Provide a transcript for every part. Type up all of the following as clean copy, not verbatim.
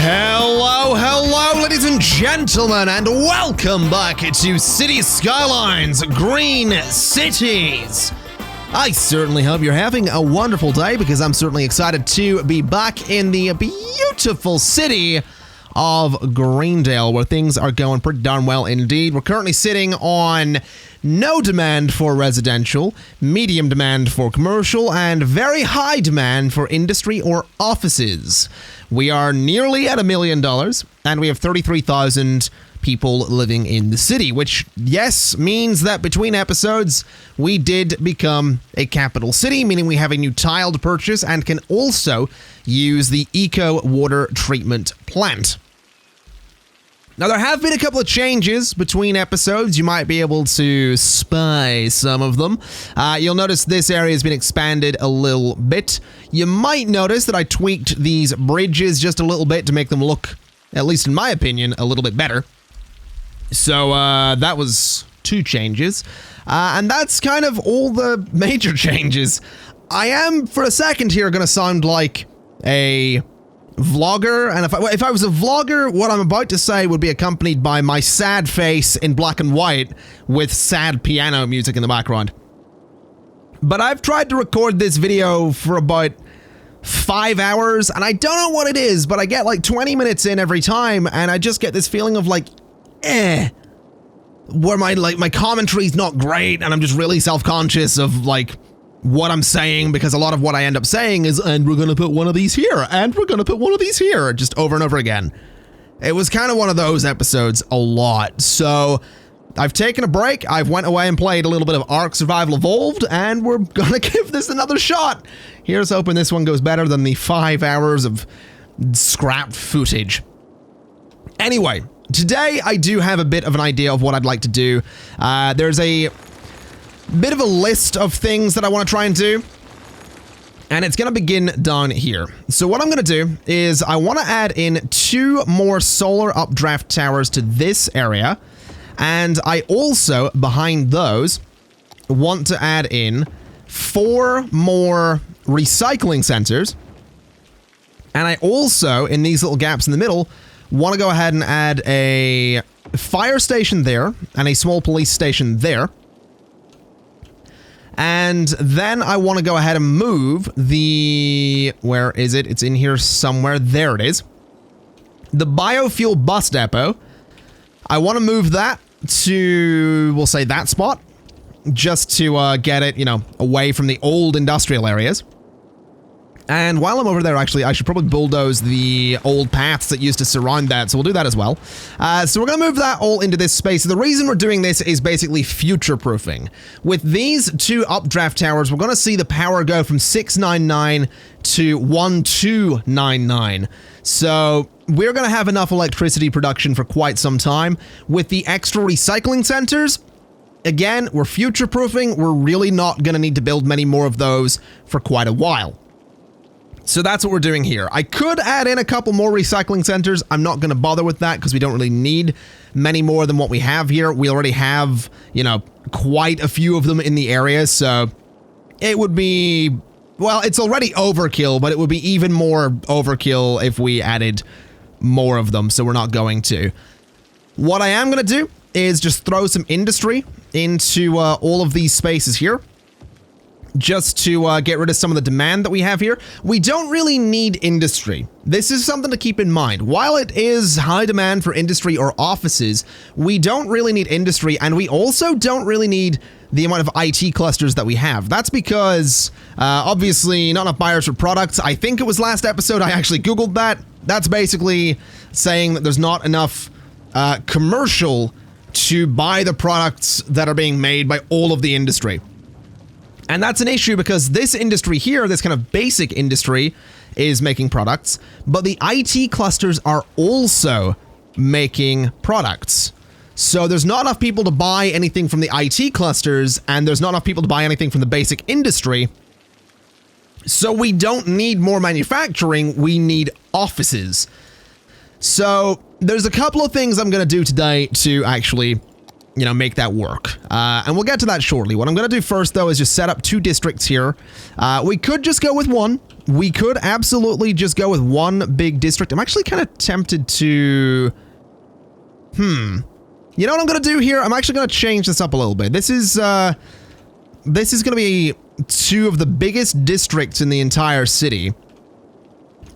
Hello, ladies and gentlemen, and welcome back to City Skylines, Green Cities. I certainly hope you're having a wonderful day, because I'm certainly excited to be back in the beautiful city of Greendale, where things are going pretty darn well indeed. We're currently sitting on no demand for residential, medium demand for commercial, and very high demand for industry or offices. We are nearly at $1 million, and we have 33,000 people living in the city, which, yes, means that between episodes, we did become a capital city, meaning we have a new tiled purchase and can also use the eco water treatment plant. Now, there have been a couple of changes between episodes. You might be able to spy some of them. You'll notice this area has been expanded a little bit. You might notice that I tweaked these bridges just a little bit to make them look, at least in my opinion, a little bit better. So that was 2 changes. And that's kind of all the major changes. I am, for a second here, going to sound like a vlogger, and if I was a vlogger, what I'm about to say would be accompanied by my sad face in black and white with sad piano music in the background. But I've tried to record this video for about 5 hours, and I don't know what it is, but I get like 20 minutes in every time, and I just get this feeling of like, where my commentary's not great, and I'm just really self-conscious of like what I'm saying, because a lot of what I end up saying is, and we're gonna put one of these here, and we're gonna put one of these here, just over and over again. It was kind of one of those episodes a lot, so I've taken a break. I've went away and played a little bit of Ark Survival Evolved, and we're gonna give this another shot. Here's hoping this one goes better than the 5 hours of scrapped footage. Anyway, today I do have a bit of an idea of what I'd like to do. There's a bit of a list of things that I want to try and do, and it's going to begin down here. So what I'm going to do is I want to add in 2 more solar updraft towers to this area, and I also, behind those, want to add in 4 more recycling centers, and I also, in these little gaps in the middle, want to go ahead and add a fire station there and a small police station there. And then I want to go ahead and move the... where is it? It's in here somewhere. There it is. The Biofuel Bus Depot. I want to move that to, we'll say that spot, just to get it, you know, away from the old industrial areas. And while I'm over there, actually, I should probably bulldoze the old paths that used to surround that, so we'll do that as well. So we're going to move that all into this space. The reason we're doing this is basically future-proofing. With these 2 updraft towers, we're going to see the power go from 699 to 1299. So we're going to have enough electricity production for quite some time. With the extra recycling centers, again, we're future-proofing. We're really not going to need to build many more of those for quite a while. So that's what we're doing here. I could add in a couple more recycling centers. I'm not going to bother with that because we don't really need many more than what we have here. We already have, you know, quite a few of them in the area, so it would be, well, it's already overkill, but it would be even more overkill if we added more of them, so we're not going to. What I am going to do is just throw some industry into all of these spaces here, just to get rid of some of the demand that we have here. We don't really need industry. This is something to keep in mind. While it is high demand for industry or offices, we don't really need industry, and we also don't really need the amount of IT clusters that we have. That's because, obviously, not enough buyers for products. I think it was last episode I actually Googled that. That's basically saying that there's not enough commercial to buy the products that are being made by all of the industry. And that's an issue because this industry here, this kind of basic industry, is making products, but the IT clusters are also making products. So there's not enough people to buy anything from the IT clusters, and there's not enough people to buy anything from the basic industry. So we don't need more manufacturing, we need offices. So there's a couple of things I'm going to do today to actually you know, make that work. And we'll get to that shortly. What I'm going to do first, though, is just set up 2 districts here. We could just go with one. We could absolutely just go with one big district. I'm actually kind of tempted to... You know what I'm going to do here? I'm actually going to change this up a little bit. This is going to be 2 of the biggest districts in the entire city.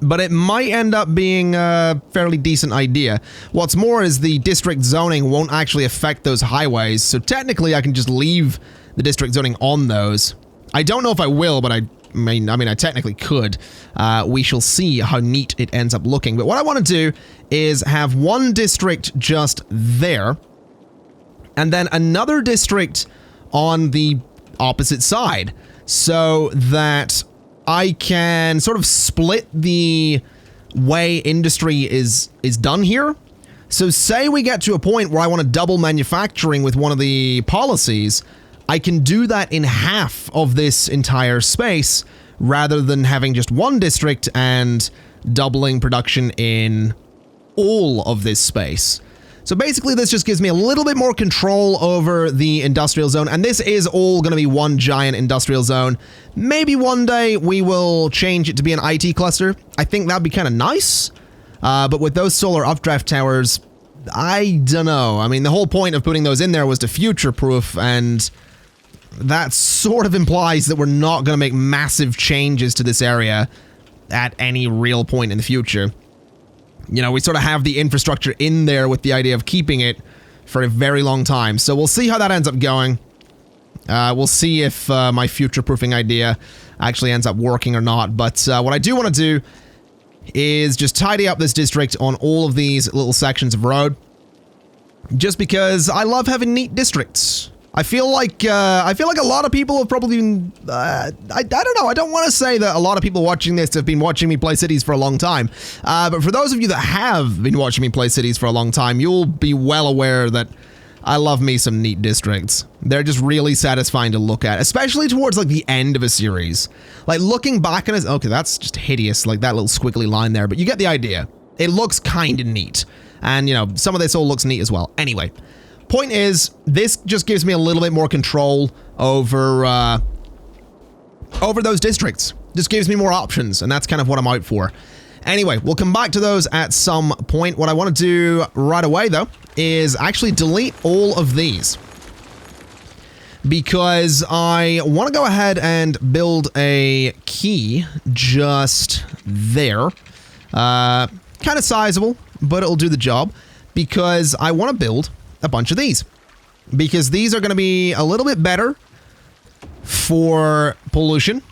But it might end up being a fairly decent idea. What's more is the district zoning won't actually affect those highways, so technically I can just leave the district zoning on those. I don't know if I will, but I mean, I technically could. We shall see how neat it ends up looking. But what I want to do is have one district just there, and then another district on the opposite side, so that I can sort of split the way industry is done here. So say we get to a point where I want to double manufacturing with one of the policies, I can do that in half of this entire space rather than having just one district and doubling production in all of this space. So basically this just gives me a little bit more control over the industrial zone, and this is all going to be one giant industrial zone. Maybe one day we will change it to be an IT cluster. I think that'd be kind of nice, but with those solar updraft towers, I don't know. I mean, the whole point of putting those in there was to future-proof, and that sort of implies that we're not going to make massive changes to this area at any real point in the future. You know, we sort of have the infrastructure in there with the idea of keeping it for a very long time. So we'll see how that ends up going. We'll see if my future-proofing idea actually ends up working or not. But what I do want to do is just tidy up this district on all of these little sections of road. Just because I love having neat districts. I feel like a lot of people have probably been, I don't know, I don't want to say that a lot of people watching this have been watching me play cities for a long time, but for those of you that have been watching me play cities for a long time, you'll be well aware that I love me some neat districts. They're just really satisfying to look at, especially towards like the end of a series. Like looking back on it, okay, that's just hideous, like that little squiggly line there, but you get the idea. It looks kind of neat, and you know, some of this all looks neat as well. Anyway. Point is, this just gives me a little bit more control over those districts. Just gives me more options, and that's kind of what I'm out for. Anyway, we'll come back to those at some point. What I want to do right away, though, is actually delete all of these. Because I want to go ahead and build a key just there. Kind of sizable, but it'll do the job. Because I want to build a bunch of these, because these are going to be a little bit better for pollution,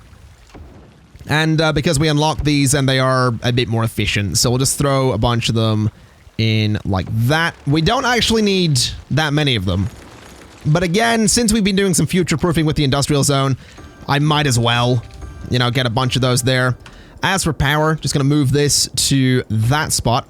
and because we unlock these and they are a bit more efficient, so we'll just throw a bunch of them in like that. We don't actually need that many of them, but again, since we've been doing some future proofing with the industrial zone, I might as well, you know, get a bunch of those there. As for power, just going to move this to that spot.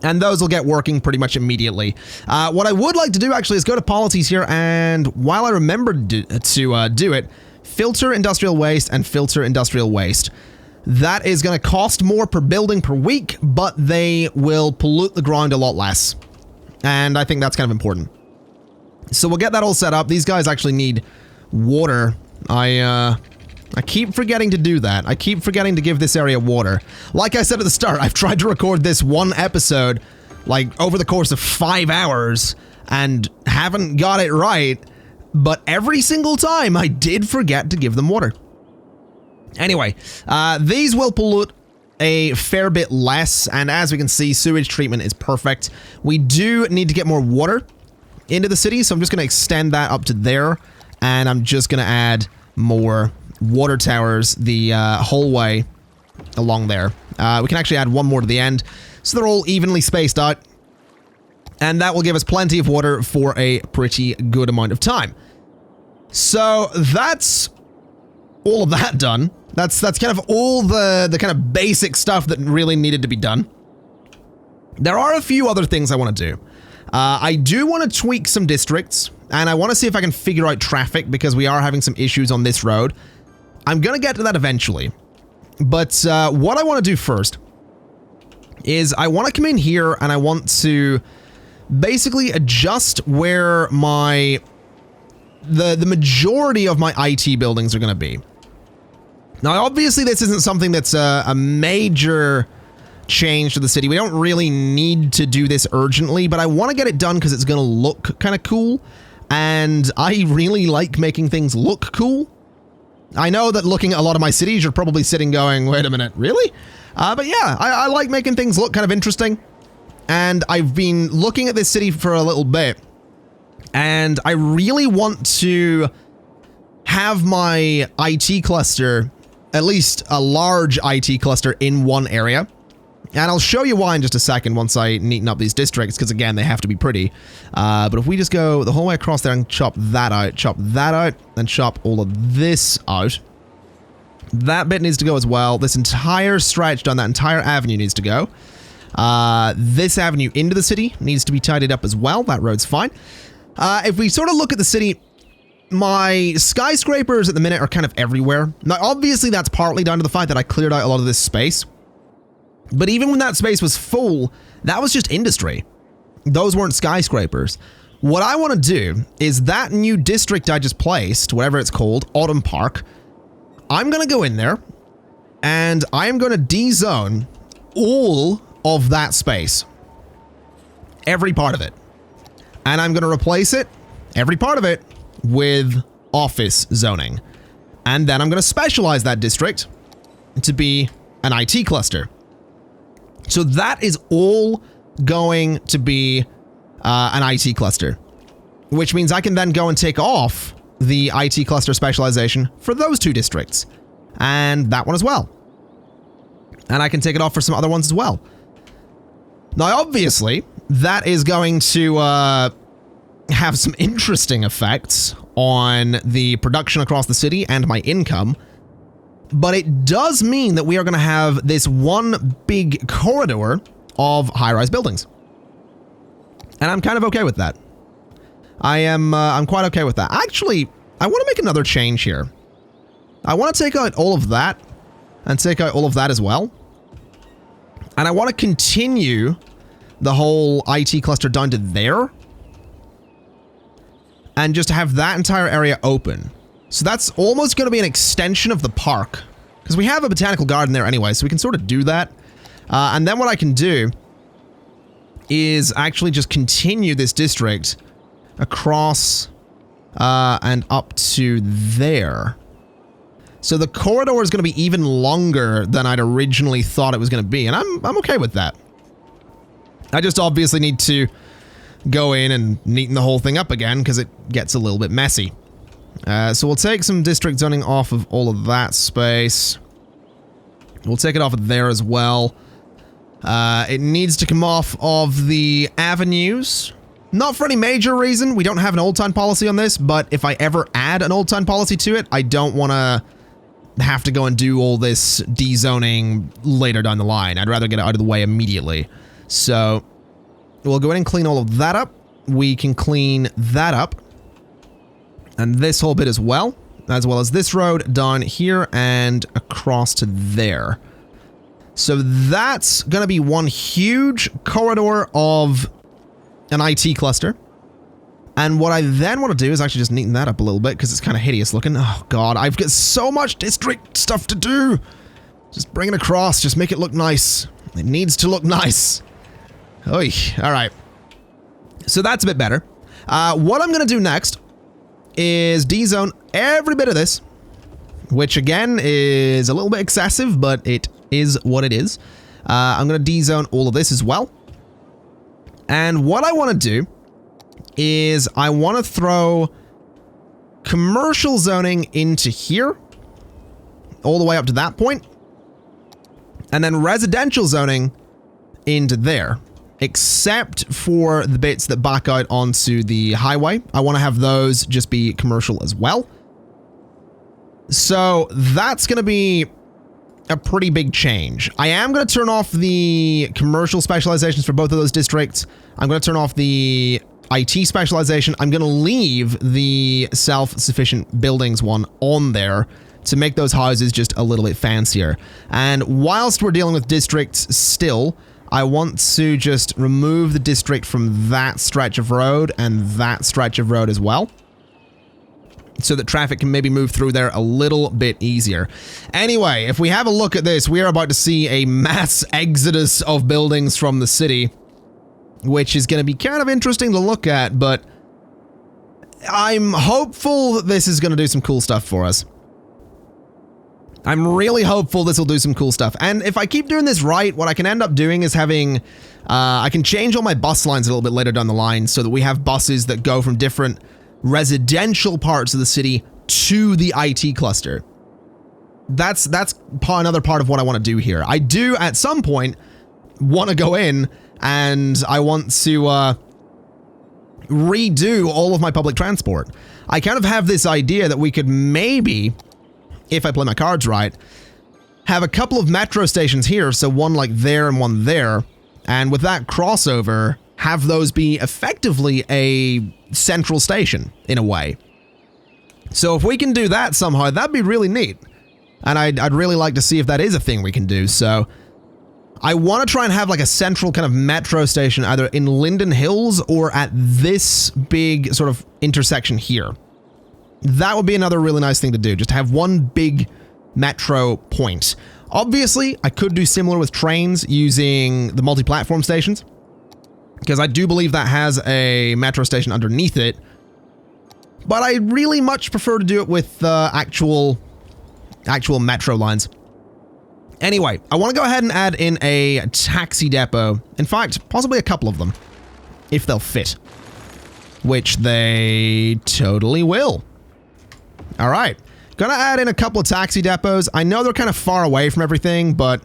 And those will get working pretty much immediately. What I would like to do actually is go to policies here, and while I remember to do it, filter industrial waste and filter industrial waste. That is going to cost more per building per week, but they will pollute the ground a lot less. And I think that's kind of important. So we'll get that all set up. These guys actually need water. I keep forgetting to do that. I keep forgetting to give this area water. Like I said at the start, I've tried to record this one episode, like, over the course of 5 hours, and haven't got it right, but every single time I did forget to give them water. Anyway, these will pollute a fair bit less, and as we can see, sewage treatment is perfect. We do need to get more water into the city, so I'm just going to extend that up to there, and I'm just going to add more water towers the whole way along there. We can actually add one more to the end, so they're all evenly spaced out, and that will give us plenty of water for a pretty good amount of time. So that's all of that done. That's kind of all the kind of basic stuff that really needed to be done. There are a few other things I want to do. I do want to tweak some districts, and I want to see if I can figure out traffic, because we are having some issues on this road. I'm going to get to that eventually. But what I want to do first is I want to come in here and I want to basically adjust where the majority of my IT buildings are going to be. Now, obviously, this isn't something that's a major change to the city. We don't really need to do this urgently, but I want to get it done because it's going to look kind of cool, and I really like making things look cool. I know that looking at a lot of my cities, you're probably sitting going, wait a minute, really? But yeah, I like making things look kind of interesting, and I've been looking at this city for a little bit, and I really want to have my IT cluster, at least a large IT cluster, in one area. And I'll show you why in just a second once I neaten up these districts, because again, they have to be pretty. But if we just go the whole way across there and chop that out, and chop all of this out. That bit needs to go as well. This entire stretch down that entire avenue needs to go. This avenue into the city needs to be tidied up as well. That road's fine. If we sort of look at the city, my skyscrapers at the minute are kind of everywhere. Now, obviously, that's partly down to the fact that I cleared out a lot of this space. But even when that space was full, that was just industry. Those weren't skyscrapers. What I want to do is that new district I just placed, whatever it's called, Autumn Park, I'm going to go in there and I am going to de-zone all of that space. Every part of it. And I'm going to replace it, every part of it, with office zoning. And then I'm going to specialize that district to be an IT cluster. So that is all going to be an IT cluster, which means I can then go and take off the IT cluster specialization for those two districts and that one as well. And I can take it off for some other ones as well. Now, obviously, that is going to have some interesting effects on the production across the city and my income. But it does mean that we are going to have this one big corridor of high-rise buildings. And I'm kind of okay with that. I'm quite okay with that. Actually, I want to make another change here. I want to take out all of that and take out all of that as well. And I want to continue the whole IT cluster down to there. And just have that entire area open. So that's almost going to be an extension of the park. Because we have a botanical garden there anyway, so we can sort of do that. And then what I can do is actually just continue this district across and up to there. So the corridor is going to be even longer than I'd originally thought it was going to be. And I'm okay with that. I just obviously need to go in and neaten the whole thing up again because it gets a little bit messy. So we'll take some district zoning off of all of that space. We'll take it off of there as well. It needs to come off of the avenues. Not for any major reason. We don't have an old time policy on this, but if I ever add an old time policy to it, I don't want to have to go and do all this dezoning later down the line. I'd rather get it out of the way immediately. So we'll go in and clean all of that up. We can clean that up. And this whole bit as well as this road down here and across to there. So that's going to be one huge corridor of an IT cluster. And what I then want to do is actually just neaten that up a little bit because it's kind of hideous looking. Oh god, I've got so much district stuff to do. Just bring it across, just make it look nice. It needs to look nice. Oy, all right. So that's a bit better. What I'm going to do next is dezone every bit of this, which again is a little bit excessive, but it is what it is. I'm going to dezone all of this as well. And what I want to do is I want to throw commercial zoning into here, all the way up to that point, and then residential zoning into there. Except for the bits that back out onto the highway. I want to have those just be commercial as well. So that's going to be a pretty big change. I am going to turn off the commercial specializations for both of those districts. I'm going to turn off the IT specialization. I'm going to leave the self-sufficient buildings one on there to make those houses just a little bit fancier. And whilst we're dealing with districts still, I want to just remove the district from that stretch of road and that stretch of road as well, so that traffic can maybe move through there a little bit easier. Anyway, if we have a look at this, we are about to see a mass exodus of buildings from the city, which is going to be kind of interesting to look at, but I'm hopeful that this is going to do some cool stuff for us. I'm really hopeful this will do some cool stuff. And if I keep doing this right, what I can end up doing is having, I can change all my bus lines a little bit later down the line so that we have buses that go from different residential parts of the city to the IT cluster. That's another part of what I want to do here. I do, at some point, want to go in and I want to redo all of my public transport. I kind of have this idea that we could maybe, if I play my cards right, have a couple of metro stations here, so one like there and one there, and with that crossover, have those be effectively a central station, in a way. So if we can do that somehow, that'd be really neat. And I'd really like to see if that is a thing we can do, so I want to try and have like a central kind of metro station either in Linden Hills or at this big sort of intersection here. That would be another really nice thing to do, just have one big metro point. Obviously, I could do similar with trains using the multi-platform stations, because I do believe that has a metro station underneath it, but I really much prefer to do it with actual metro lines. Anyway, I want to go ahead and add in a taxi depot. In fact, possibly a couple of them, if they'll fit, which they totally will. All right, gonna add in a couple of taxi depots. I know they're kind of far away from everything, but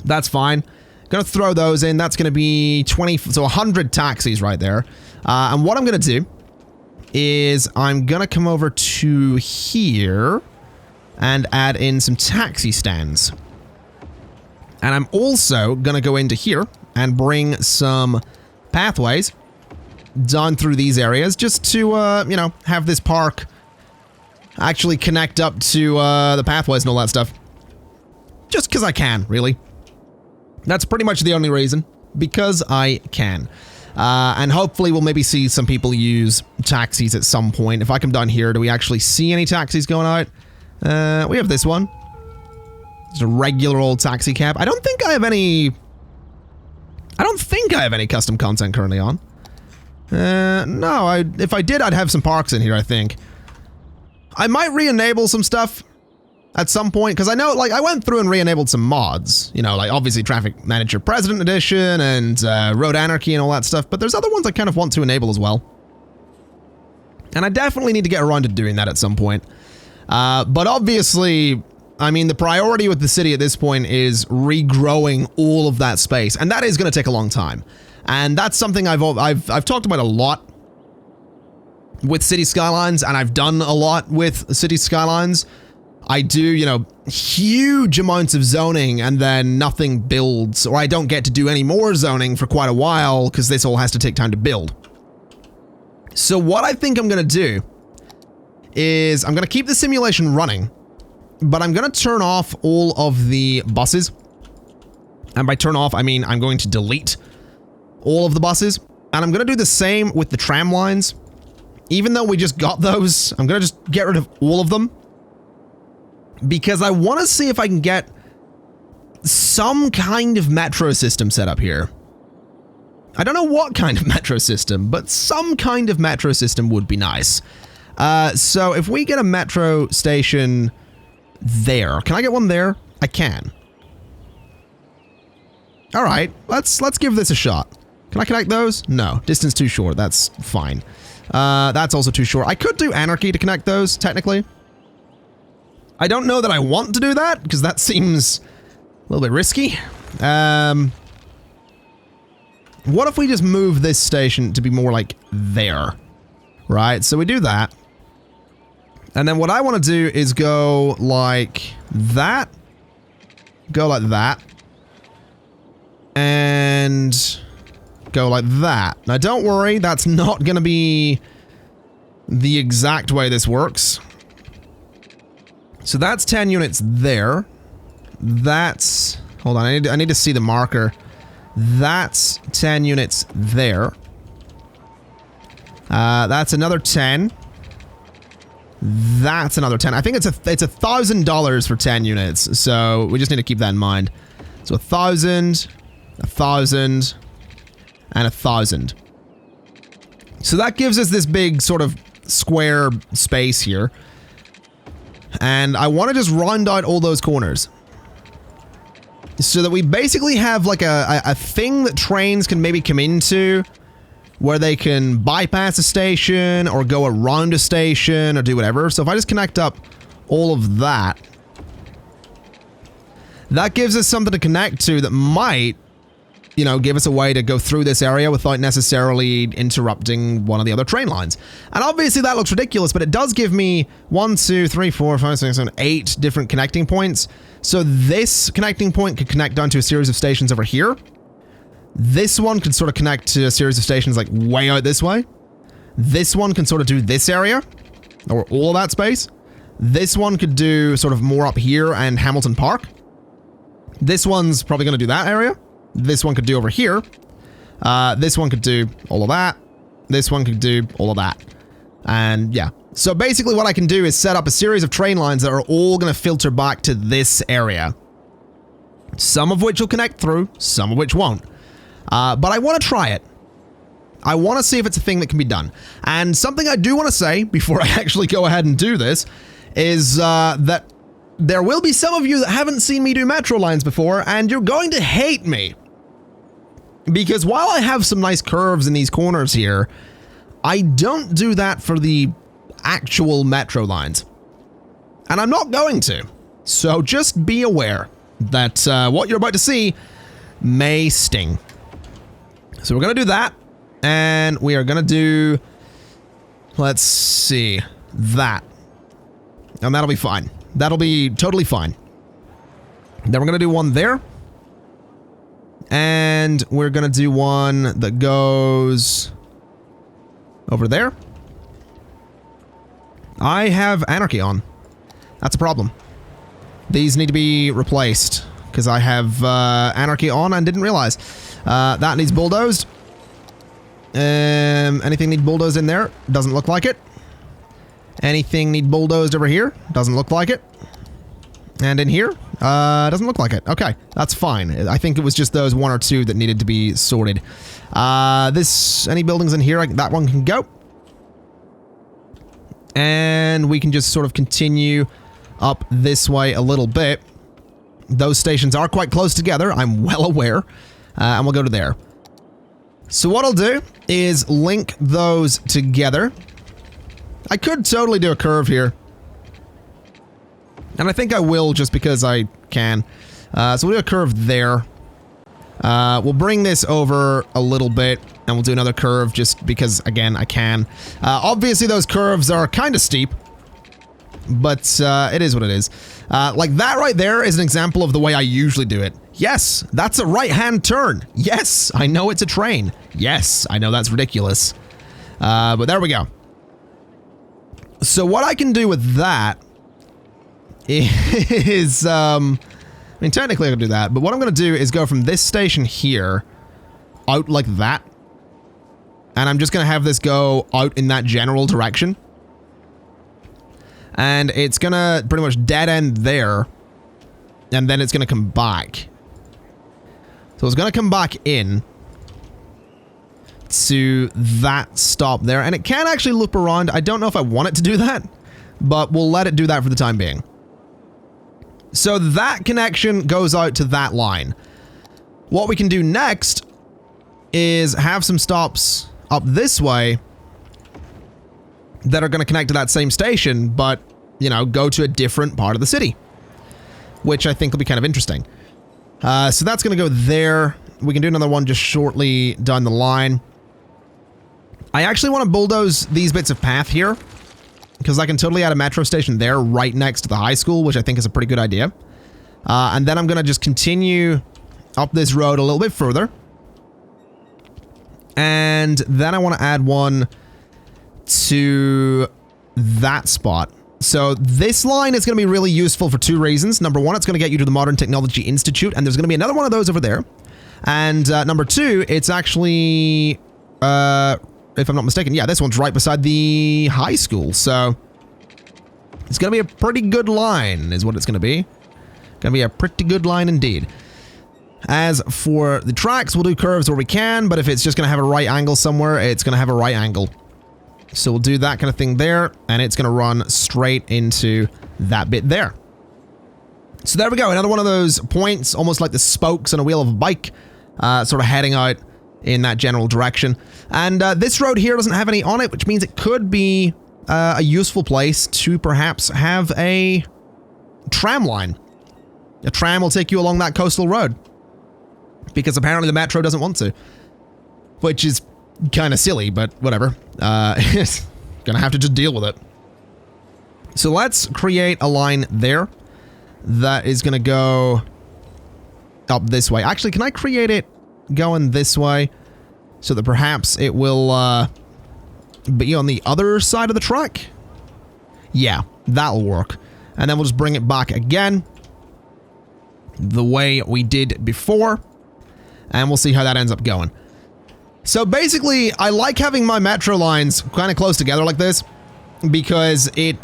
that's fine. Gonna throw those in. That's gonna be 20, so 100 taxis right there. And what I'm gonna do is I'm gonna come over to here and add in some taxi stands. And I'm also gonna go into here and bring some pathways down through these areas just to, you know, have this park actually connect up to the pathways and all that stuff. Just because I can, really. That's pretty much the only reason. Because I can. And hopefully we'll maybe see some people use taxis at some point. If I come down here, do we actually see any taxis going out? We have this one. It's a regular old taxi cab. I don't think I have any custom content currently on. No, if I did, I'd have some parks in here, I think. I might re-enable some stuff at some point, because I know, like, I went through and re-enabled some mods. You know, like, obviously Traffic Manager President Edition and Road Anarchy and all that stuff, but there's other ones I kind of want to enable as well. And I definitely need to get around to doing that at some point. But obviously, I mean, the priority with the city at this point is regrowing all of that space, and that is going to take a long time. And that's something I've talked about a lot with City Skylines, and I've done a lot with City Skylines. I do, you know, huge amounts of zoning, and then nothing builds, or I don't get to do any more zoning for quite a while, because this all has to take time to build. So what I think I'm going to do is I'm going to keep the simulation running, but I'm going to turn off all of the buses. And by turn off, I mean I'm going to delete all of the buses. And I'm going to do the same with the tram lines. Even though we just got those, I'm going to just get rid of all of them. Because I want to see if I can get some kind of metro system set up here. I don't know what kind of metro system, but some kind of metro system would be nice. So if we get a metro station there, can I get one there? I can. All right, let's give this a shot. Can I connect those? No, distance too short. That's fine. That's also too short. I could do Anarchy to connect those, technically. I don't know that I want to do that, because that seems a little bit risky. What if we just move this station to be more like there? Right, so we do that. And then what I want to do is go like that. Go like that. And go like that. Now don't worry, that's not going to be the exact way this works. So that's 10 units there. That's... Hold on, I need to see the marker. That's 10 units there. That's another 10. That's another 10. I think it's $1,000 for 10 units, so we just need to keep that in mind. So 1,000, 1,000, and 1,000. So that gives us this big sort of square space here. And I want to just round out all those corners. So that we basically have like a thing that trains can maybe come into, where they can bypass a station or go around a station or do whatever. So if I just connect up all of that, that gives us something to connect to that might, you know, give us a way to go through this area without necessarily interrupting one of the other train lines. And obviously that looks ridiculous, but it does give me 1, 2, 3, 4, 5, 6, 7, 8 different connecting points. So this connecting point could connect down to a series of stations over here. This one could sort of connect to a series of stations like way out this way. This one can sort of do this area, or all of that space. This one could do sort of more up here and Hamilton Park. This one's probably going to do that area. This one could do over here. This one could do all of that. This one could do all of that. And yeah. So basically what I can do is set up a series of train lines that are all going to filter back to this area. Some of which will connect through, some of which won't. But I want to try it. I want to see if it's a thing that can be done. And something I do want to say before I actually go ahead and do this is that there will be some of you that haven't seen me do metro lines before, and you're going to hate me. Because while I have some nice curves in these corners here, I don't do that for the actual metro lines. And I'm not going to. So just be aware that what you're about to see may sting. So we're going to do that. And we are going to do, let's see, that. And that'll be fine. That'll be totally fine. Then we're going to do one there. And we're going to do one that goes over there. I have anarchy on. That's a problem. These need to be replaced because I have anarchy on and didn't realize. That needs bulldozed. Anything need bulldozed in there? Doesn't look like it. Anything need bulldozed over here? Doesn't look like it. And in here? Doesn't look like it. Okay, that's fine. I think it was just those 1 or 2 that needed to be sorted. Any buildings in here? That one can go. And we can just sort of continue up this way a little bit. Those stations are quite close together, I'm well aware. And we'll go to there. So what I'll do is link those together. I could totally do a curve here. And I think I will just because I can. So we'll do a curve there. We'll bring this over a little bit and we'll do another curve just because, again, I can. Obviously, those curves are kind of steep, but it is what it is. Like that right there is an example of the way I usually do it. Yes, that's a right-hand turn. Yes, I know it's a train. Yes, I know that's ridiculous. But there we go. So what I can do with that is, I mean, technically I can do that, but what I'm going to do is go from this station here out like that. And I'm just going to have this go out in that general direction. And it's going to pretty much dead end there. And then it's going to come back. So it's going to come back in to that stop there. And it can actually loop around. I don't know if I want it to do that, but we'll let it do that for the time being. So that connection goes out to that line. What we can do next is have some stops up this way that are going to connect to that same station, but, you know, go to a different part of the city, which I think will be kind of interesting. So that's going to go there. We can do another one just shortly down the line. I actually want to bulldoze these bits of path here because I can totally add a metro station there right next to the high school, which I think is a pretty good idea. And then I'm going to just continue up this road a little bit further. And then I want to add one to that spot. So this line is going to be really useful for 2 reasons. Number one, it's going to get you to the Modern Technology Institute, and there's going to be another one of those over there. And number 2, it's actually, if I'm not mistaken, yeah, this one's right beside the high school. So it's going to be a pretty good line is what it's going to be. Going to be a pretty good line indeed. As for the tracks, we'll do curves where we can, but if it's just going to have a right angle somewhere, it's going to have a right angle. So we'll do that kind of thing there, and it's going to run straight into that bit there. So there we go, another one of those points, almost like the spokes on a wheel of a bike, sort of heading out in that general direction. And this road here doesn't have any on it, which means it could be a useful place to perhaps have a tram line. A tram will take you along that coastal road. Because apparently the metro doesn't want to. Which is kind of silly, but whatever. It's gonna have to just deal with it. So let's create a line there. That is gonna go up this way. Actually, can I create it going this way? So that perhaps it will be on the other side of the track? Yeah, that'll work. And then we'll just bring it back again. The way we did before. And we'll see how that ends up going. So basically, I like having my metro lines kind of close together like this. Because it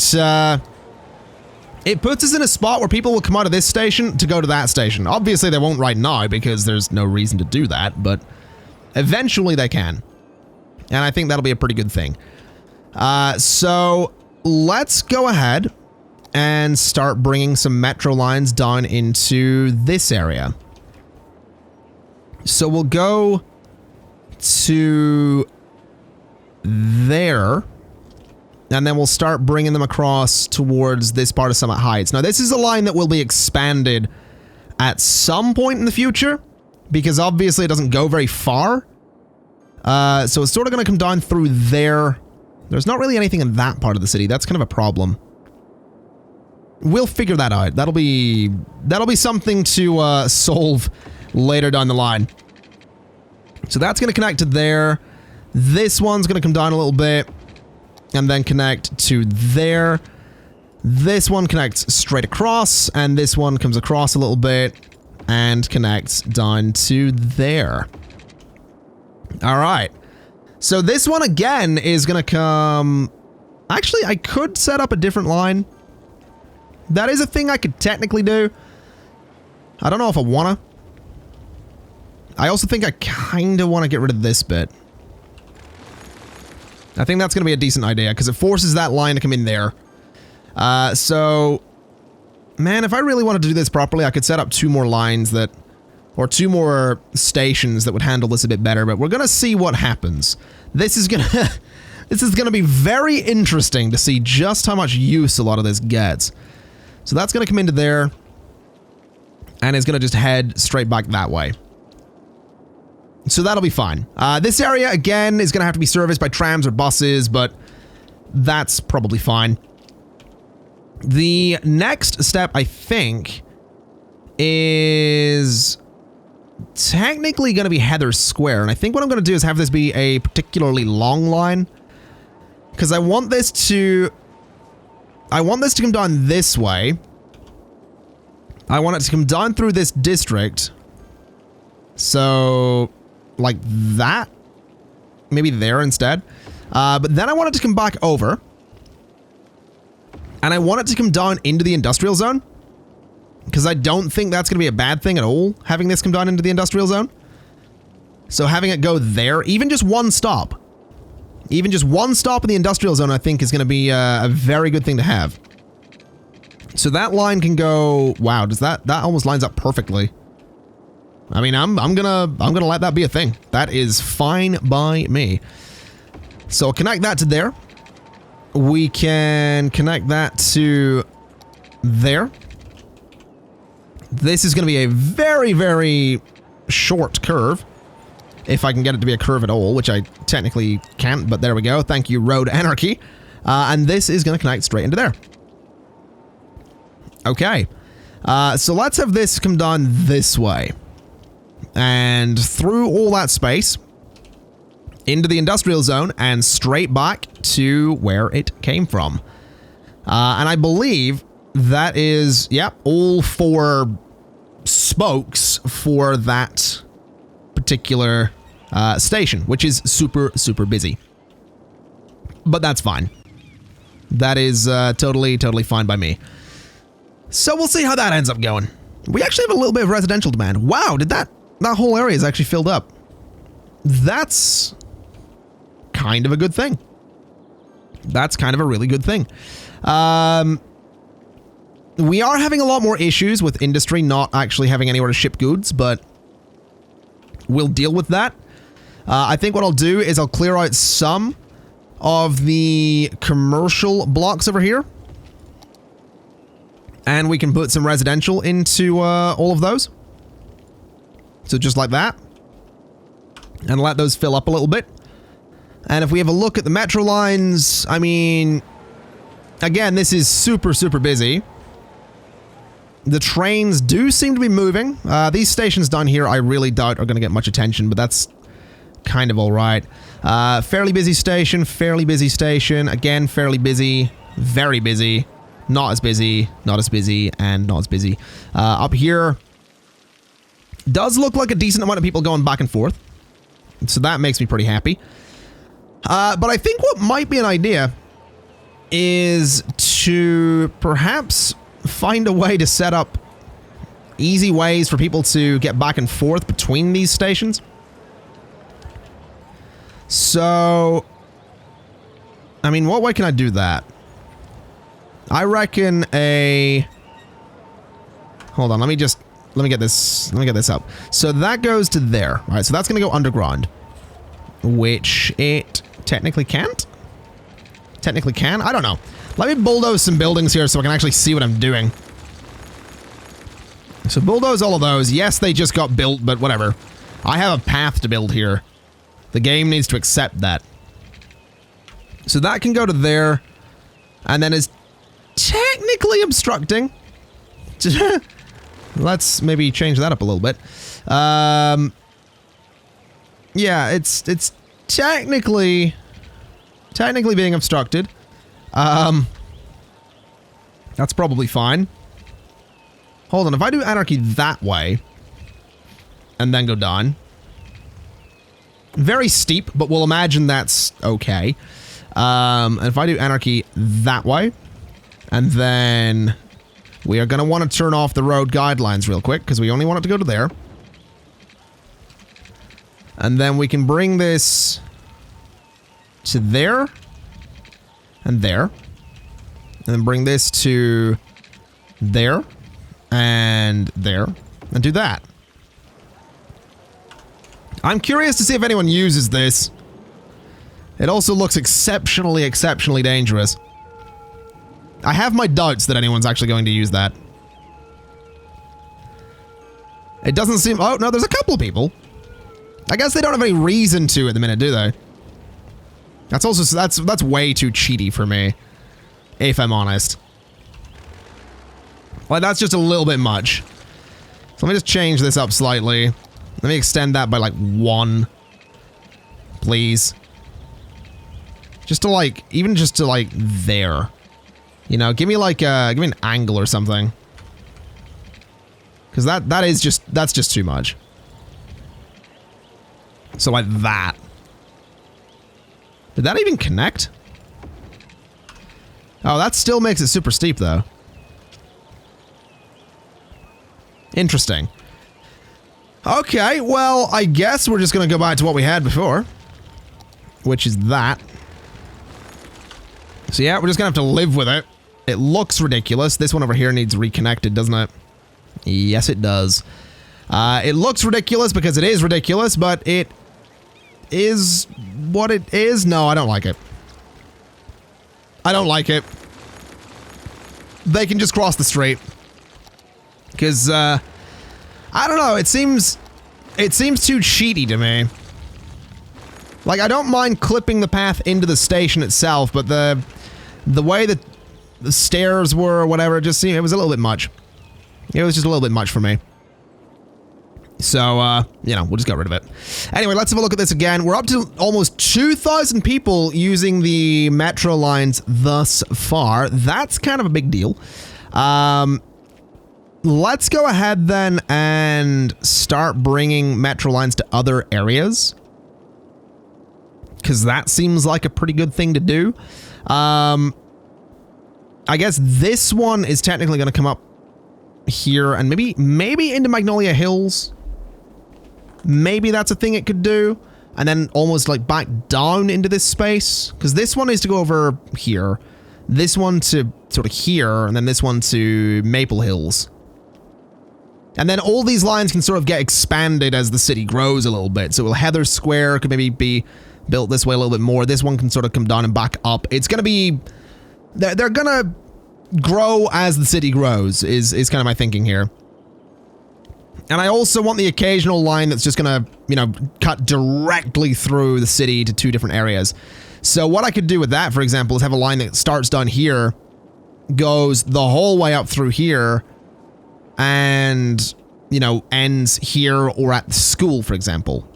puts us in a spot where people will come out of this station to go to that station. Obviously, they won't right now because there's no reason to do that. But eventually they can. And I think that'll be a pretty good thing. So let's go ahead and start bringing some metro lines down into this area. So we'll go to there, and then we'll start bringing them across towards this part of Summit Heights. Now, this is a line that will be expanded at some point in the future, because obviously it doesn't go very far. So it's sort of going to come down through there. There's not really anything in that part of the city. That's kind of a problem. We'll figure that out. That'll be something to solve later down the line. So that's going to connect to there. This one's going to come down a little bit and then connect to there. This one connects straight across, and this one comes across a little bit and connects down to there. All right. So this one again is going to come... Actually, I could set up a different line. That is a thing I could technically do. I don't know if I want to. I also think I kind of want to get rid of this bit. I think that's going to be a decent idea, because it forces that line to come in there. So, man, if I really wanted to do this properly, I could set up 2 more lines that... Or 2 more stations that would handle this a bit better, but we're going to see what happens. This is going to... This is going to be very interesting to see just how much use a lot of this gets. So that's going to come into there. And it's going to just head straight back that way. So that'll be fine. This area, again, is going to have to be serviced by trams or buses, but that's probably fine. The next step, I think, is technically going to be Heather's Square. And I think what I'm going to do is have this be a particularly long line. Because I want this to come down this way. I want it to come down through this district. So... like that? Maybe there instead. But then I want it to come back over. And I want it to come down into the industrial zone. Because I don't think that's going to be a bad thing at all, having this come down into the industrial zone. So having it go there, even just one stop. Even just one stop in the industrial zone, I think, is going to be a very good thing to have. So that line can go... Wow, does that almost lines up perfectly. I mean, I'm gonna let that be a thing. That is fine by me. So connect that to there. We can connect that to there. This is going to be a very, very short curve. If I can get it to be a curve at all, which I technically can't, but there we go. Thank you, Road Anarchy. And this is going to connect straight into there. Okay. So let's have this come down this way. And through all that space, into the industrial zone, and straight back to where it came from. And I believe that is, yep, all 4 spokes for that particular station, which is super, super busy. But that's fine. That is totally fine by me. So we'll see how that ends up going. We actually have a little bit of residential demand. Wow, did that whole area is actually filled up. That's kind of a good thing. That's kind of a really good thing. We are having a lot more issues with industry not actually having anywhere to ship goods, but we'll deal with that. I think what I'll do is I'll clear out some of the commercial blocks over here. And we can put some residential into all of those. So just like that. And let those fill up a little bit. And if we have a look at the metro lines, I mean, again, this is super, super busy. The trains do seem to be moving. These stations down here, I really doubt are going to get much attention, but that's kind of all right. Fairly busy station, again, fairly busy, very busy, not as busy, not as busy, and not as busy. Up here, does look like a decent amount of people going back and forth. So that makes me pretty happy. But I think what might be an idea is to perhaps find a way to set up easy ways for people to get back and forth between these stations. So, I mean, what way can I do that? I reckon a... Hold on, let me get this up. So that goes to there. All right, so that's going to go underground. Which it technically can't? Technically can? I don't know. Let me bulldoze some buildings here so I can actually see what I'm doing. So bulldoze all of those. Yes, they just got built, but whatever. I have a path to build here. The game needs to accept that. So that can go to there. And then is technically obstructing. Let's maybe change that up a little bit. Yeah, it's technically being obstructed. That's probably fine. Hold on, if I do anarchy that way, and then go down. Very steep, but we'll imagine that's okay. And if I do anarchy that way, and then we are going to want to turn off the road guidelines real quick, because we only want it to go to there. And then we can bring this to there, and there. And then bring this to there, and there, and do that. I'm curious to see if anyone uses this. It also looks exceptionally dangerous. I have my doubts that anyone's actually going to use that. It doesn't seem... Oh, no, there's a couple of people. I guess they don't have any reason to at the minute, do they? That's also... That's way too cheaty for me. If I'm honest. Like, that's just a little bit much. So let me just change this up slightly. Let me extend that by, like, 1. Please. Just to, like... Even just to, like, there. You know, give me, like, give me an angle or something. Because that's just too much. So, like, that. Did that even connect? Oh, that still makes it super steep, though. Interesting. Okay, well, I guess we're just going to go back to what we had before. Which is that. So yeah, we're just going to have to live with it. It looks ridiculous. This one over here needs reconnected, doesn't it? Yes, it does. It looks ridiculous because it is ridiculous, but it is what it is. No, I don't like it. I don't like it. They can just cross the street. Because, I don't know, it seems too cheaty to me. Like, I don't mind clipping the path into the station itself, but the way that the stairs were or whatever, it was a little bit much. It was just a little bit much for me. So, you know, we'll just get rid of it. Anyway, let's have a look at this again. We're up to almost 2,000 people using the metro lines thus far. That's kind of a big deal. let's go ahead then and start bringing metro lines to other areas. Because that seems like a pretty good thing to do. I guess this one is technically going to come up here and maybe into Magnolia Hills. Maybe that's a thing it could do. And then almost like back down into this space. Because this one is to go over here. This one to sort of here. And then this one to Maple Hills. And then all these lines can sort of get expanded as the city grows a little bit. So Heather Square could maybe be built this way a little bit more. This one can sort of come down and back up. It's going to be... They're going to grow as the city grows is kind of my thinking here. And I also want the occasional line that's just going to, you know, cut directly through the city to two different areas. So what I could do with that, for example, is have a line that starts down here, goes the whole way up through here, and, you know, ends here or at the school, for example.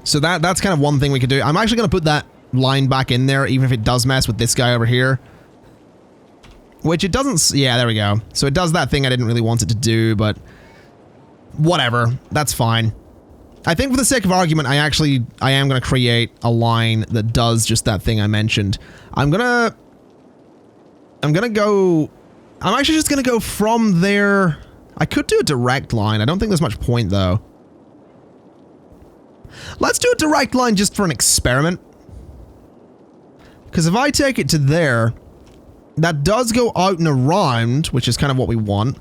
So that's kind of one thing we could do. I'm actually going to put that line back in there, even if it does mess with this guy over here. Which it doesn't... Yeah, there we go. So it does that thing I didn't really want it to do, but... Whatever. That's fine. I think for the sake of argument, I am going to create a line that does just that thing I mentioned. I'm actually just going to go from there. I could do a direct line. I don't think there's much point, though. Let's do a direct line just for an experiment. Because if I take it to there, that does go out and around, which is kind of what we want.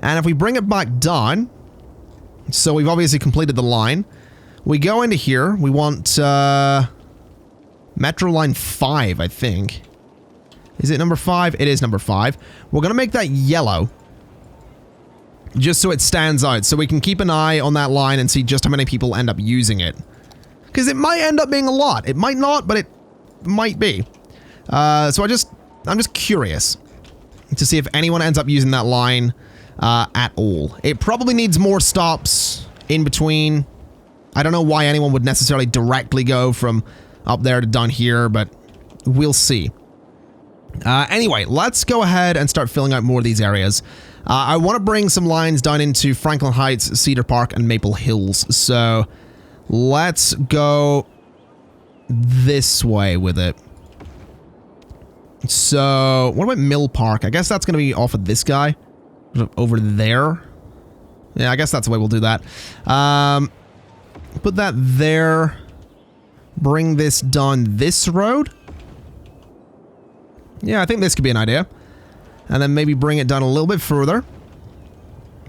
And if we bring it back down, so we've obviously completed the line. We go into here. We want Metro Line 5, I think. Is it number 5? It is number 5. We're going to make that yellow. Just so it stands out, so we can keep an eye on that line and see just how many people end up using it. Because it might end up being a lot. It might not, but it might be. So I'm just curious to see if anyone ends up using that line at all. It probably needs more stops in between. I don't know why anyone would necessarily directly go from up there to down here, but we'll see. Anyway, let's go ahead and start filling out more of these areas. I want to bring some lines down into Franklin Heights, Cedar Park, and Maple Hills. So let's go this way with it. So what about Mill Park? I guess that's going to be off of this guy. Over there. Yeah, I guess that's the way we'll do that. Put that there. Bring this down this road. Yeah, I think this could be an idea. And then maybe bring it down a little bit further.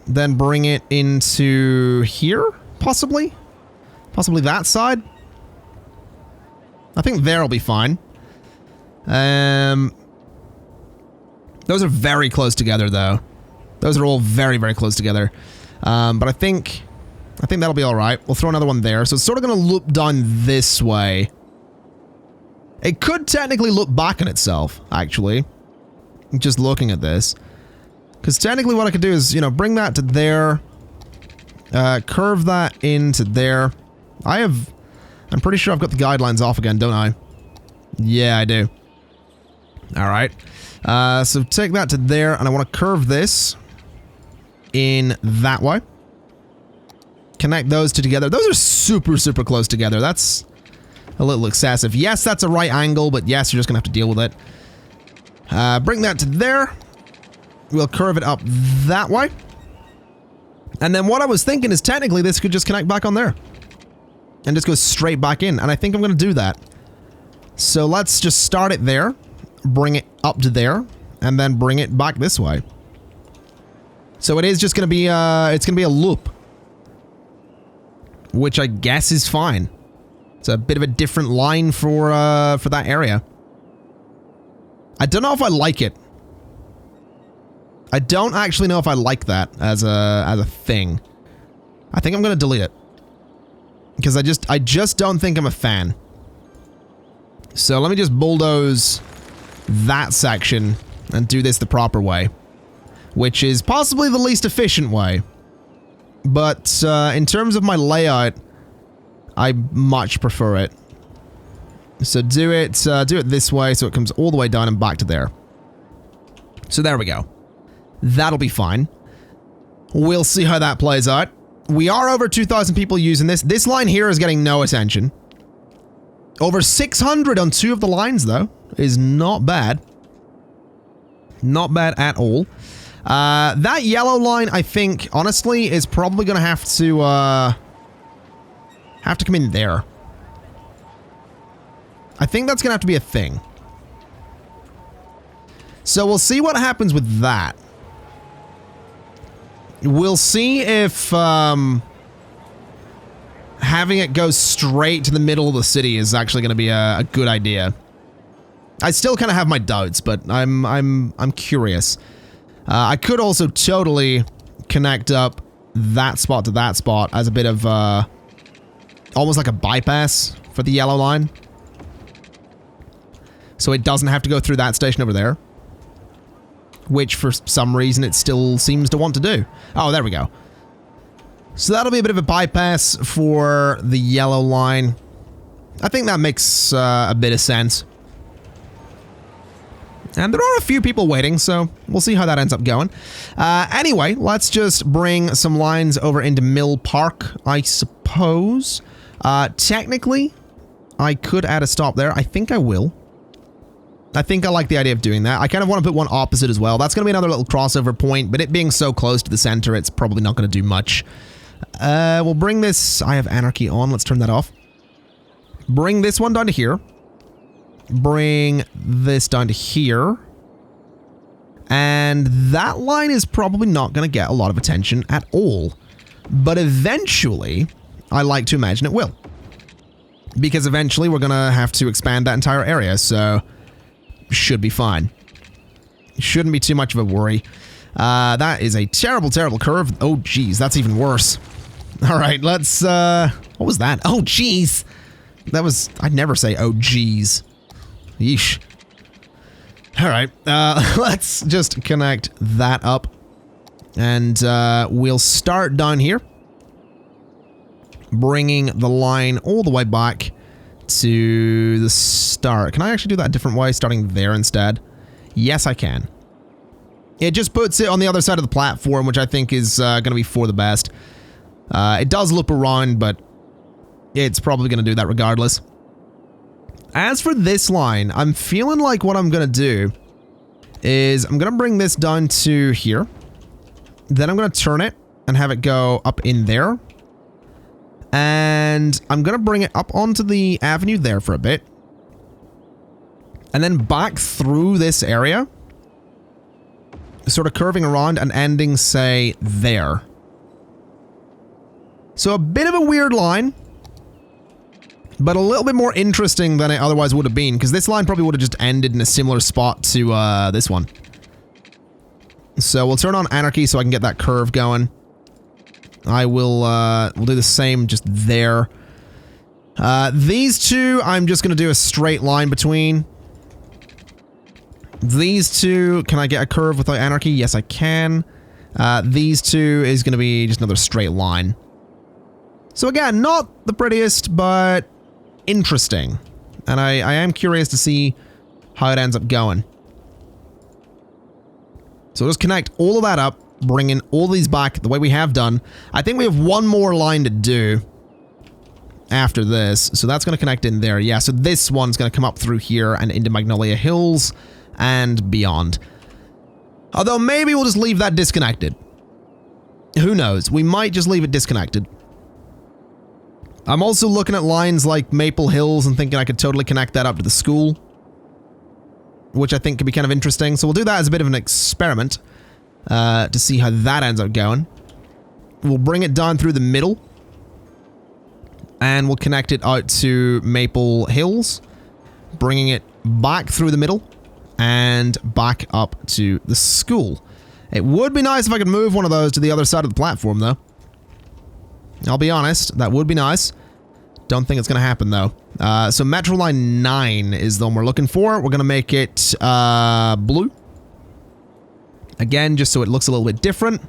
Then bring it into here, possibly? Possibly that side? I think there'll be fine. Those are very close together, though. Those are all very, very close together. But I think that'll be alright. We'll throw another one there. So it's sort of going to loop down this way. It could technically look back on itself, actually. Just looking at this. Because technically what I could do is, you know, bring that to there. Curve that into there. I'm pretty sure I've got the guidelines off again, don't I? Yeah, I do. Alright. So take that to there, and I want to curve this in that way. Connect those two together. Those are super, super close together. That's a little excessive. Yes, that's a right angle, but yes, you're just going to have to deal with it. Bring that to there. We'll curve it up that way. And then what I was thinking is technically this could just connect back on there. And just go straight back in. And I think I'm going to do that. So let's just start it there. Bring it up to there. And then bring it back this way. So it is just going to be, it's going to be a loop. Which I guess is fine. It's a bit of a different line for that area. I don't know if I like it. I don't actually know if I like that as a thing. I think I'm going to delete it. Because I just don't think I'm a fan. So let me just bulldoze that section and do this the proper way. Which is possibly the least efficient way. But in terms of my layout, I much prefer it. So do it this way so it comes all the way down and back to there. So there we go. That'll be fine. We'll see how that plays out. We are over 2,000 people using this. This line here is getting no attention. Over 600 on 2 of the lines, though, is not bad. Not bad at all. That yellow line, I think, honestly, is probably going to have to come in there. I think that's going to have to be a thing. So we'll see what happens with that. We'll see if having it go straight to the middle of the city is actually going to be a good idea. I still kind of have my doubts, but I'm curious. I could also totally connect up that spot to that spot as a bit of almost like a bypass for the yellow line. So it doesn't have to go through that station over there. Which, for some reason, it still seems to want to do. Oh, there we go. So that'll be a bit of a bypass for the yellow line. I think that makes a bit of sense. And there are a few people waiting, so we'll see how that ends up going. Anyway, let's just bring some lines over into Mill Park, I suppose. Technically, I could add a stop there. I think I will. I think I like the idea of doing that. I kind of want to put one opposite as well. That's going to be another little crossover point, but it being so close to the center, it's probably not going to do much. We'll bring this... I have anarchy on. Let's turn that off. Bring this one down to here. Bring this down to here. And that line is probably not going to get a lot of attention at all. But eventually, I like to imagine it will. Because eventually, we're going to have to expand that entire area, so... should be fine. Shouldn't be too much of a worry. That is a terrible, terrible curve. Oh, geez, that's even worse. All right, let's, what was that? Oh, geez. That was, I'd never say, oh, geez. Yeesh. All right, let's just connect that up. And we'll start down here. Bringing the line all the way back to the start. Can I actually do that a different way, starting there instead? Yes, I can. It just puts it on the other side of the platform, which I think is going to be for the best. It does loop around, but it's probably going to do that regardless. As for this line, I'm feeling like what I'm going to do is I'm going to bring this down to here. Then I'm going to turn it and have it go up in there. And I'm going to bring it up onto the avenue there for a bit. And then back through this area. Sort of curving around and ending, say, there. So a bit of a weird line. But a little bit more interesting than it otherwise would have been. Because this line probably would have just ended in a similar spot to this one. So we'll turn on anarchy so I can get that curve going. I will, we'll do the same just there. These two, I'm just going to do a straight line between. These two, can I get a curve without anarchy? Yes, I can. These two is going to be just another straight line. So again, not the prettiest, but interesting. And I am curious to see how it ends up going. So just connect all of that up. Bringing all these back the way we have done. I think we have one more line to do after this. So that's going to connect in there. Yeah, so this one's going to come up through here and into Magnolia Hills and beyond. Although maybe we'll just leave that disconnected. Who knows? We might just leave it disconnected. I'm also looking at lines like Maple Hills and thinking I could totally connect that up to the school. Which I think could be kind of interesting. So we'll do that as a bit of an experiment. To see how that ends up going. We'll bring it down through the middle. And we'll connect it out to Maple Hills. Bringing it back through the middle. And back up to the school. It would be nice if I could move one of those to the other side of the platform, though. I'll be honest, that would be nice. Don't think it's going to happen, though. So Metro Line 9 is the one we're looking for. We're going to make it blue. Again, just so it looks a little bit different.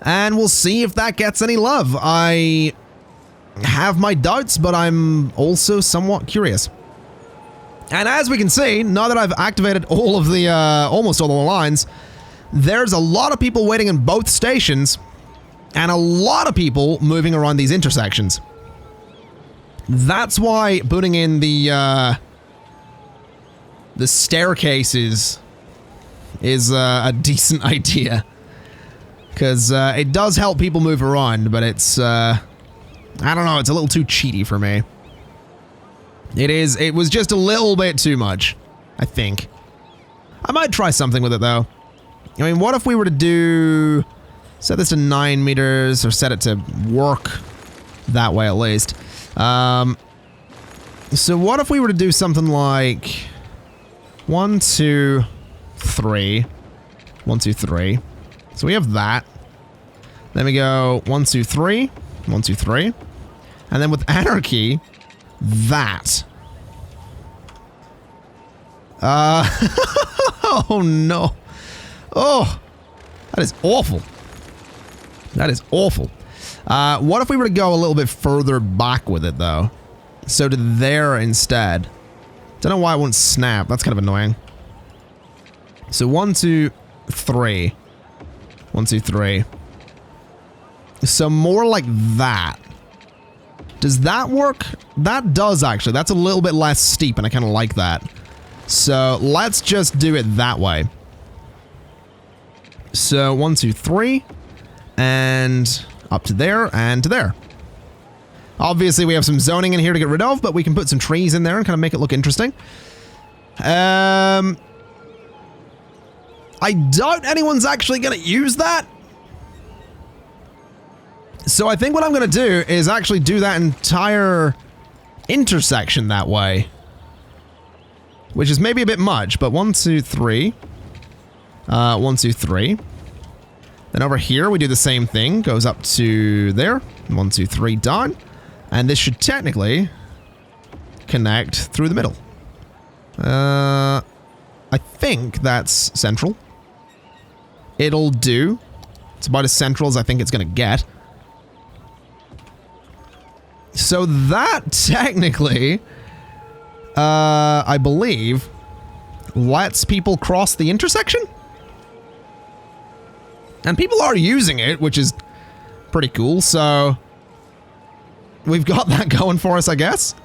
And we'll see if that gets any love. I have my doubts, but I'm also somewhat curious. And as we can see, now that I've activated all of the, almost all of the lines, there's a lot of people waiting in both stations and a lot of people moving around these intersections. That's why putting in the staircases is a decent idea. Because it does help people move around, but it's, I don't know, it's a little too cheaty for me. It was just a little bit too much, I think. I might try something with it, though. I mean, what if we were to do... set this to 9 meters, or set it to work that way at least. So what if we were to do something like... 1, 2, 3. 1, 2, 3. So we have that. Then we go 1, 2, 3. 1, 2, 3. And then with anarchy, that. Oh no. Oh, that is awful. That is awful. What if we were to go a little bit further back with it, though? So to there instead. Don't know why it won't snap. That's kind of annoying. So 1, 2, 3. 1, 2, 3. So more like that. Does that work? That does, actually. That's a little bit less steep, and I kind of like that. So let's just do it that way. So 1, 2, 3. And up to there and to there. Obviously, we have some zoning in here to get rid of, but we can put some trees in there and kind of make it look interesting. I doubt anyone's actually going to use that. So I think what I'm going to do is actually do that entire intersection that way. Which is maybe a bit much, but 1, 2, 3. 1, 2, 3. Then over here, we do the same thing. Goes up to there. 1, 2, 3, done. And this should technically connect through the middle. I think that's central. It'll do. It's about as central as I think it's going to get. So that technically, I believe, lets people cross the intersection? And people are using it, which is pretty cool, so we've got that going for us, I guess.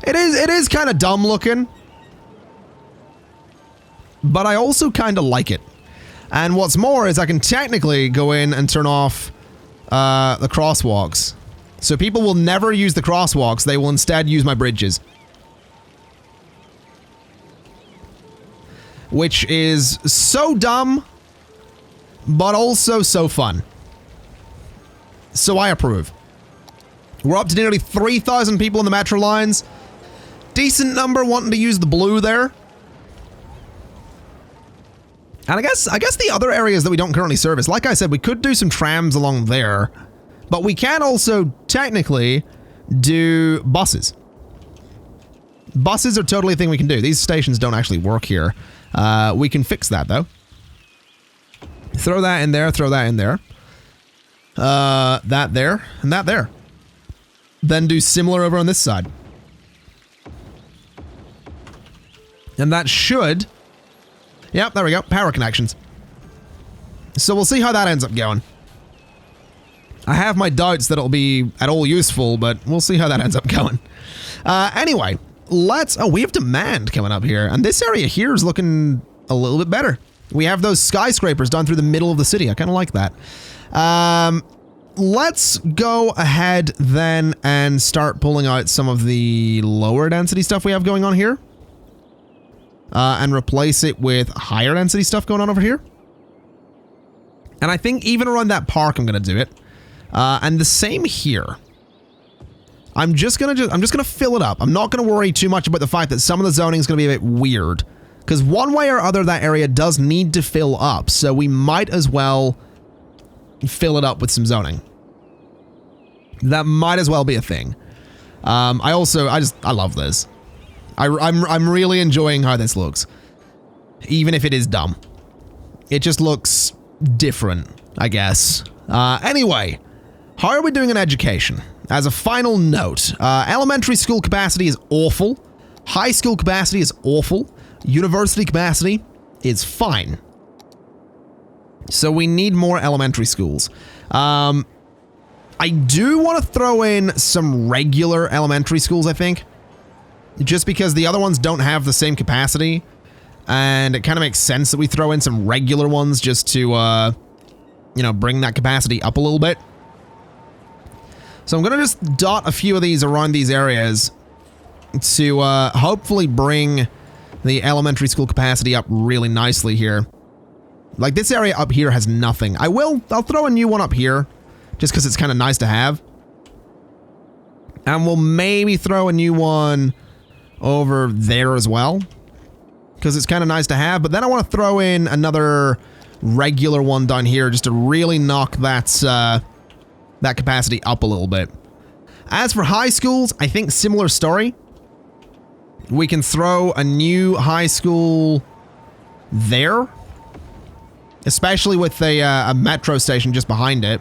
It is kind of dumb looking, but I also kind of like it. And what's more is I can technically go in and turn off the crosswalks. So people will never use the crosswalks, they will instead use my bridges. Which is so dumb, but also so fun. So I approve. We're up to nearly 3,000 people in the metro lines. Decent number wanting to use the blue there. And I guess the other areas that we don't currently service, like I said, we could do some trams along there, but we can also technically do buses. Buses are totally a thing we can do. These stations don't actually work here. We can fix that, though. Throw that in there, throw that in there. That there, and that there. Then do similar over on this side. And that should... Yep, there we go. Power connections. So we'll see how that ends up going. I have my doubts that it'll be at all useful, but we'll see how that ends up going. Anyway, let's... Oh, we have demand coming up here. And this area here is looking a little bit better. We have those skyscrapers done through the middle of the city. I kind of like that. Let's go ahead then and start pulling out some of the lower density stuff we have going on here. And replace it with higher density stuff going on over here. And I think even around that park, I'm going to do it. And the same here. I'm just going to fill it up. I'm not going to worry too much about the fact that some of the zoning is going to be a bit weird. Because one way or other, that area does need to fill up. So we might as well fill it up with some zoning. That might as well be a thing. I love this. I'm really enjoying how this looks. Even if it is dumb. It just looks different, I guess. Anyway, how are we doing in education? As a final note, elementary school capacity is awful. High school capacity is awful. University capacity is fine. So we need more elementary schools. I do want to throw in some regular elementary schools, I think. Just because the other ones don't have the same capacity. And it kind of makes sense that we throw in some regular ones just to, you know, bring that capacity up a little bit. So I'm going to just dot a few of these around these areas to hopefully bring the elementary school capacity up really nicely here. Like, this area up here has nothing. I'll throw a new one up here, just because it's kind of nice to have. And we'll maybe throw a new one over there as well, because it's kind of nice to have. But then I want to throw in another regular one down here, just to really knock that capacity up a little bit. As for high schools, I think similar story. We can throw a new high school there, especially with a metro station just behind it.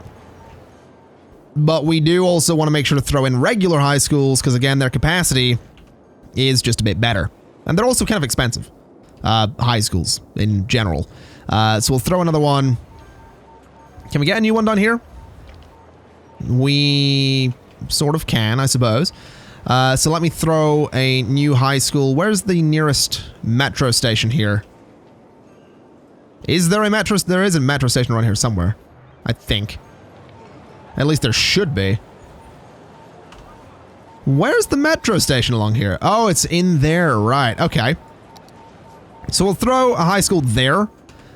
But we do also want to make sure to throw in regular high schools, because again, their capacity is just a bit better. And they're also kind of expensive. High schools in general. So we'll throw another one. Can we get a new one down here? We sort of can, I suppose. So let me throw a new high school. Where's the nearest metro station here? Is there a metro? There is a metro station around here somewhere, I think. At least there should be. Where's the metro station along here? Oh, it's in there, right. Okay. So we'll throw a high school there,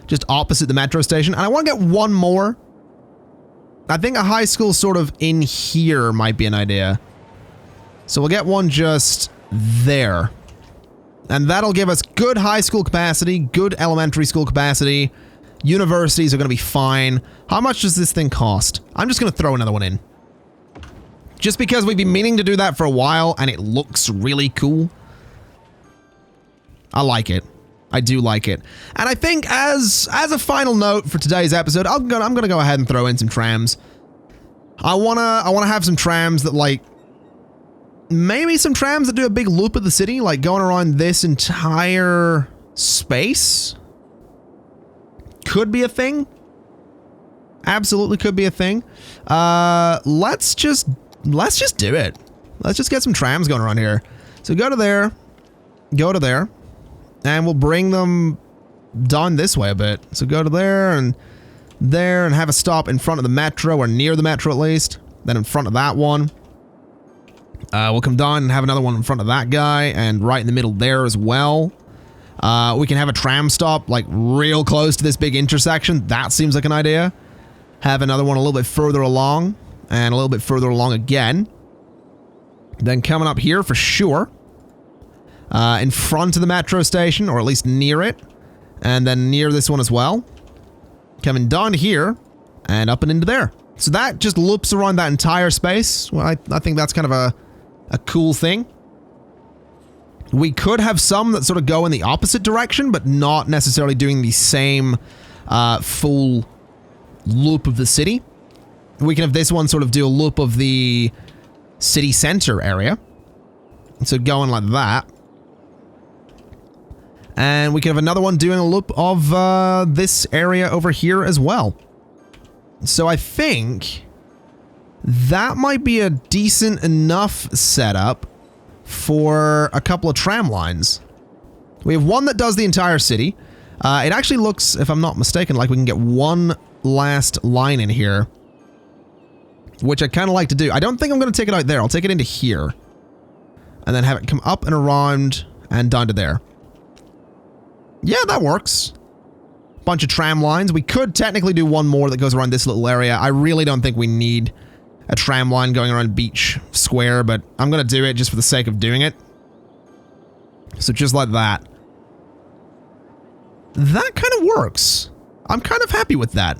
just opposite the metro station. And I want to get one more. I think a high school sort of in here might be an idea. So we'll get one just there. And that'll give us good high school capacity, good elementary school capacity. Universities are going to be fine. How much does this thing cost? I'm just going to throw another one in. Just because we've been meaning to do that for a while and it looks really cool. I like it. I do like it. And I think as a final note for today's episode, I'm gonna go ahead and throw in some trams. I wanna have some trams that, like, maybe some trams that do a big loop of the city, like going around this entire space. Could be a thing. Absolutely could be a thing. Let's just do it. Let's just get some trams going around here. So go to there, and we'll bring them down this way a bit. So go to there and have a stop in front of the metro, or near the metro at least. Then in front of that one. We'll come down and have another one in front of that guy, and right in the middle there as well. We can have a tram stop, like, real close to this big intersection. That seems like an idea. Have another one a little bit further along, and a little bit further along again. Then coming up here for sure. In front of the metro station, or at least near it. And then near this one as well. Coming down here, and up and into there. So that just loops around that entire space. Well, I think that's kind of a cool thing. We could have some that sort of go in the opposite direction, but not necessarily doing the same full loop of the city. We can have this one sort of do a loop of the city center area. So going like that. And we can have another one doing a loop of this area over here as well. So I think that might be a decent enough setup for a couple of tram lines. We have one that does the entire city. It actually looks, if I'm not mistaken, like we can get one last line in here, which I kind of like to do. I don't think I'm going to take it out there. I'll take it into here and then have it come up and around and down to there. Yeah, that works. Bunch of tram lines. We could technically do one more that goes around this little area. I really don't think we need a tram line going around Beach Square, but I'm going to do it just for the sake of doing it. So just like that. That kind of works. I'm kind of happy with that.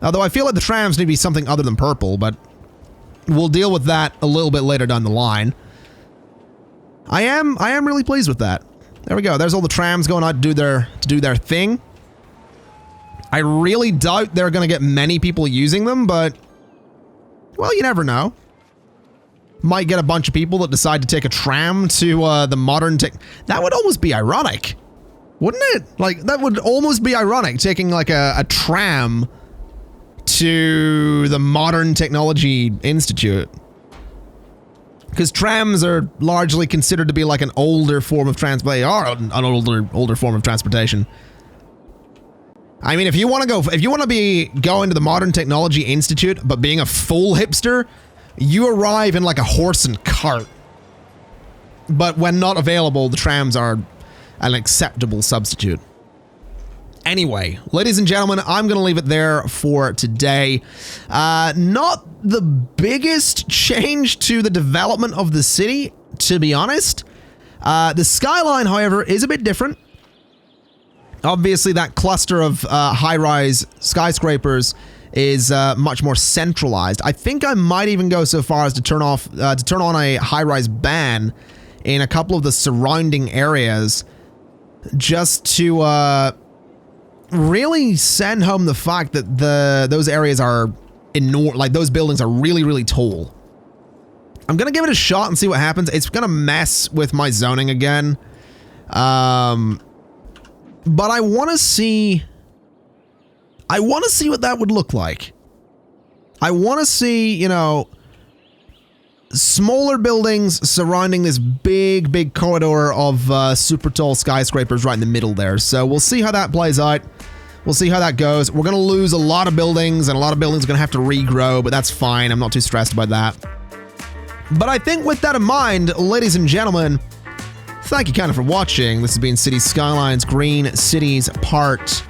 Although I feel like the trams need to be something other than purple, but we'll deal with that a little bit later down the line. I am really pleased with that. There we go. There's all the trams going out to do their thing. I really doubt they're going to get many people using them, but well, you never know. Might get a bunch of people that decide to take a tram to the modern tech. That would almost be ironic. Wouldn't it? Like, that would almost be ironic, taking like a tram to the Modern Technology Institute. Because trams are largely considered to be like an older form of transport. They are an older form of transportation. I mean, if you want to be going to the Modern Technology Institute, but being a full hipster, you arrive in like a horse and cart. But when not available, the trams are an acceptable substitute. Anyway, ladies and gentlemen, I'm going to leave it there for today. Not the biggest change to the development of the city, to be honest. The skyline, however, is a bit different. Obviously, that cluster of high-rise skyscrapers is much more centralized. I think I might even go so far as to turn on a high-rise ban in a couple of the surrounding areas, just to really send home the fact that those areas are like those buildings are really, really tall. I'm gonna give it a shot and see what happens. It's gonna mess with my zoning again. But I want to see what that would look like. I want to see, you know, smaller buildings surrounding this big corridor of super tall skyscrapers right in the middle there. So we'll see how that plays out. We'll see how that goes. We're going to lose a lot of buildings, and a lot of buildings are going to have to regrow, but that's fine. I'm not too stressed about that. But I think with that in mind, ladies and gentlemen, thank you kind of for watching. This has been City Skylines Green Cities Part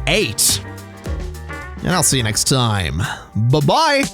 8. And I'll see you next time. Bye-bye!